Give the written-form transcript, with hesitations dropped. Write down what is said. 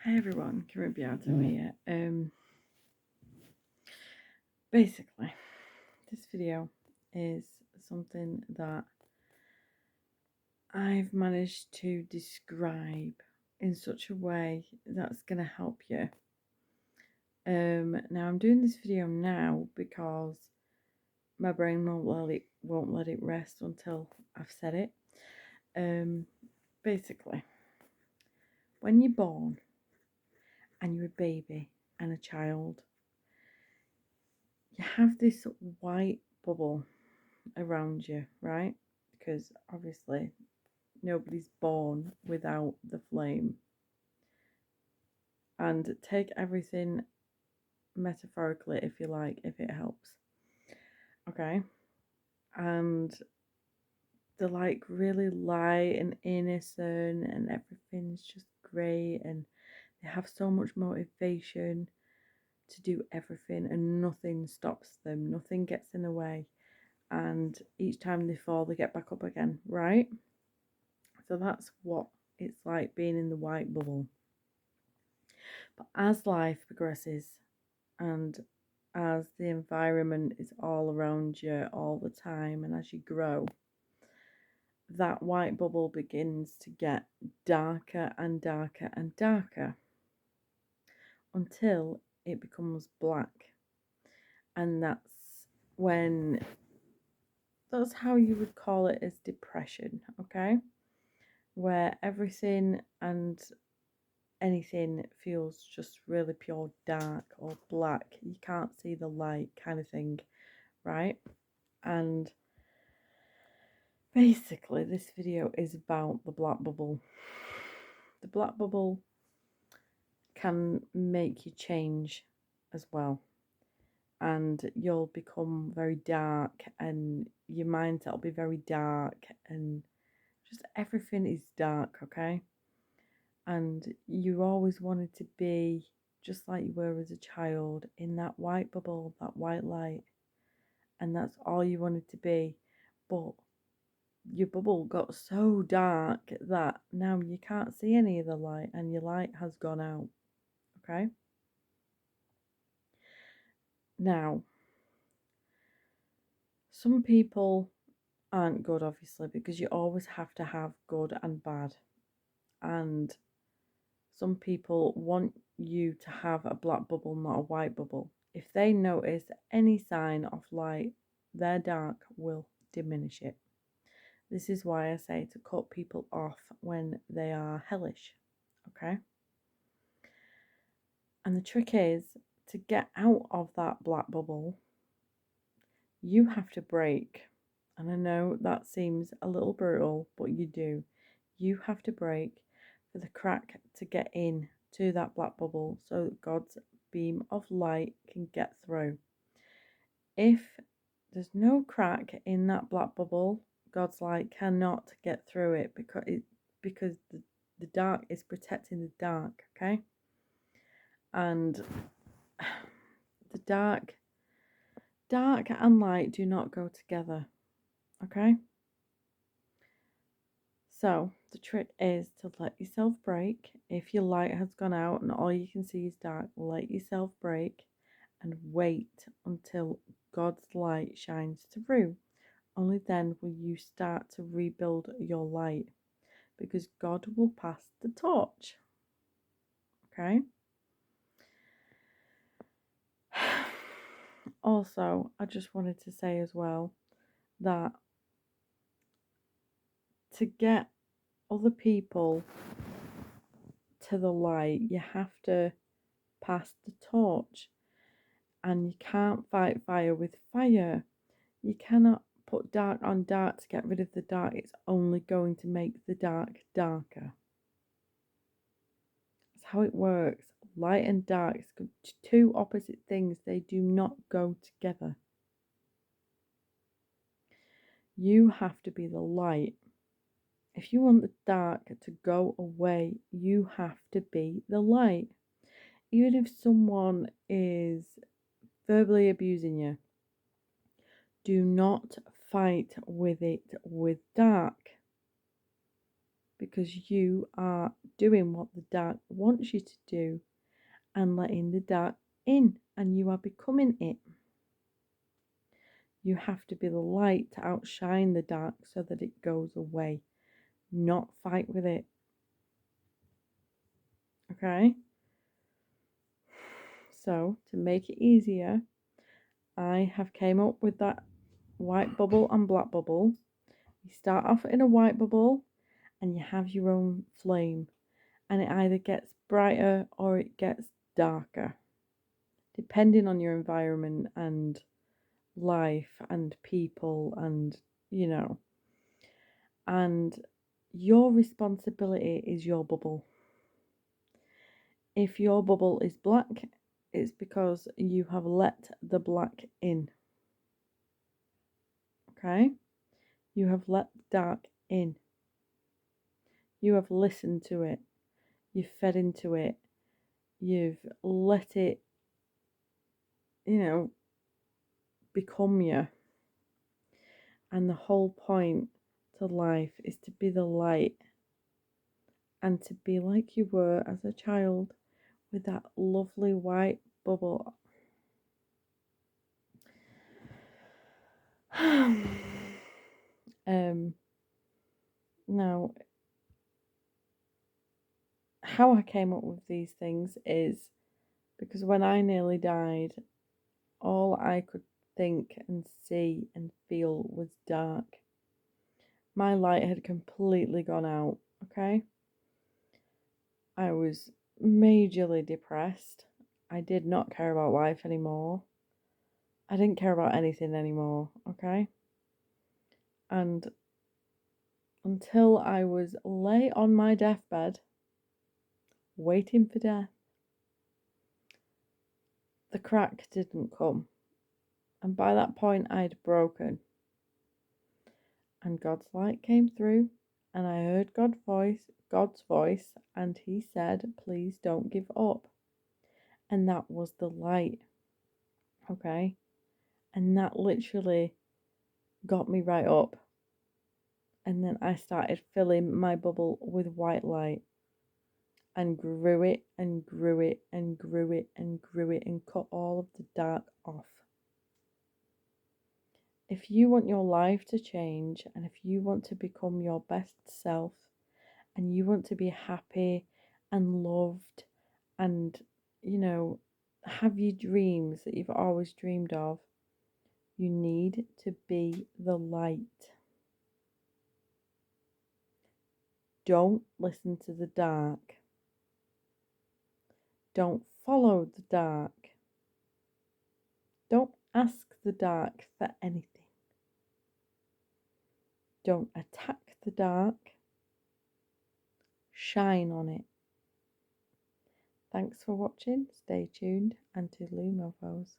Hi everyone, Rigby Artho here. Basically, this video is something that I've managed to describe in such a way that's going to help you. Now I'm doing this video now because my brain won't let it rest until I've said it. Basically, when you're born and you're a baby and a child, you have this white bubble around you, right? Because obviously nobody's born without the flame. And take everything metaphorically if you like, if it helps. Okay? And they're like really light and innocent and everything's just great and they have so much motivation to do everything and nothing stops them, nothing gets in the way. And each time they fall, they get back up again, right? So that's what it's like being in the white bubble. But as life progresses and as the environment is all around you all the time, and as you grow, that white bubble begins to get darker and darker and darker until it becomes black. And that's how you would call it, as depression, okay? Where everything and anything feels just really pure dark or black. You can't see the light, kind of thing, right? And basically, this video is about the black bubble. The black bubble can make you change as well, and you'll become very dark, and your mindset will be very dark, and just everything is dark, okay? And you always wanted to be just like you were as a child, in that white bubble, that white light, and that's all you wanted to be. But your bubble got so dark that now you can't see any of the light and your light has gone out, okay? Now, some people aren't good, obviously, because you always have to have good and bad. And some people want you to have a black bubble, not a white bubble. If they notice any sign of light, their dark will diminish it. This is why I say to cut people off when they are hellish, okay? And the trick is, to get out of that black bubble, you have to break. And I know that seems a little brutal, but you do. You have to break for the crack to get in to that black bubble so that God's beam of light can get through. If there's no crack in that black bubble, God's light cannot get through it because the dark is protecting the dark, okay? And the dark and light do not go together, okay? So the trick is to let yourself break. If your light has gone out and all you can see is dark, let yourself break and wait until God's light shines through. Only then will you start to rebuild your light, because God will pass the torch. Okay? Also, I just wanted to say as well that to get other people to the light, you have to pass the torch. And you can't fight fire with fire. You cannot put dark on dark to get rid of the dark. It's only going to make the dark darker. That's how it works. Light and dark is two opposite things. They do not go together. You have to be the light. If you want the dark to go away, you have to be the light. Even if someone is verbally abusing you, do not fight with it with dark. because you are doing what the dark wants you to do and letting the dark in, and you are becoming it. You have to be the light to outshine the dark so that it goes away, not fight with it. Okay? So, to make it easier, I have came up with that white bubble and black bubble. You start off in a white bubble and you have your own flame, and it either gets brighter or it gets darker, depending on your environment and life and people and, you know. And your responsibility is your bubble. If your bubble is black, it's because you have let the black in. Okay? You have let the dark in. You have listened to it. You've fed into it. You've let it, become you. And the whole point to life is to be the light and to be like you were as a child with that lovely white bubble. Now, how I came up with these things is because when I nearly died, all I could think and see and feel was dark. My light had completely gone out, okay? I was majorly depressed. I did not care about life anymore. I didn't care about anything anymore, okay? And until I was lay on my deathbed, waiting for death, the crack didn't come. And by that point, I'd broken. And God's light came through, and I heard God's voice, and He said, "Please don't give up." And that was the light, okay? And that literally got me right up. And then I started filling my bubble with white light and grew it and grew it and grew it and grew it and cut all of the dark off. If you want your life to change and if you want to become your best self and you want to be happy and loved and, have your dreams that you've always dreamed of, you need to be the light. Don't listen to the dark. Don't follow the dark. Don't ask the dark for anything. Don't attack the dark. Shine on it. Thanks for watching. Stay tuned and toodaloo, mofos.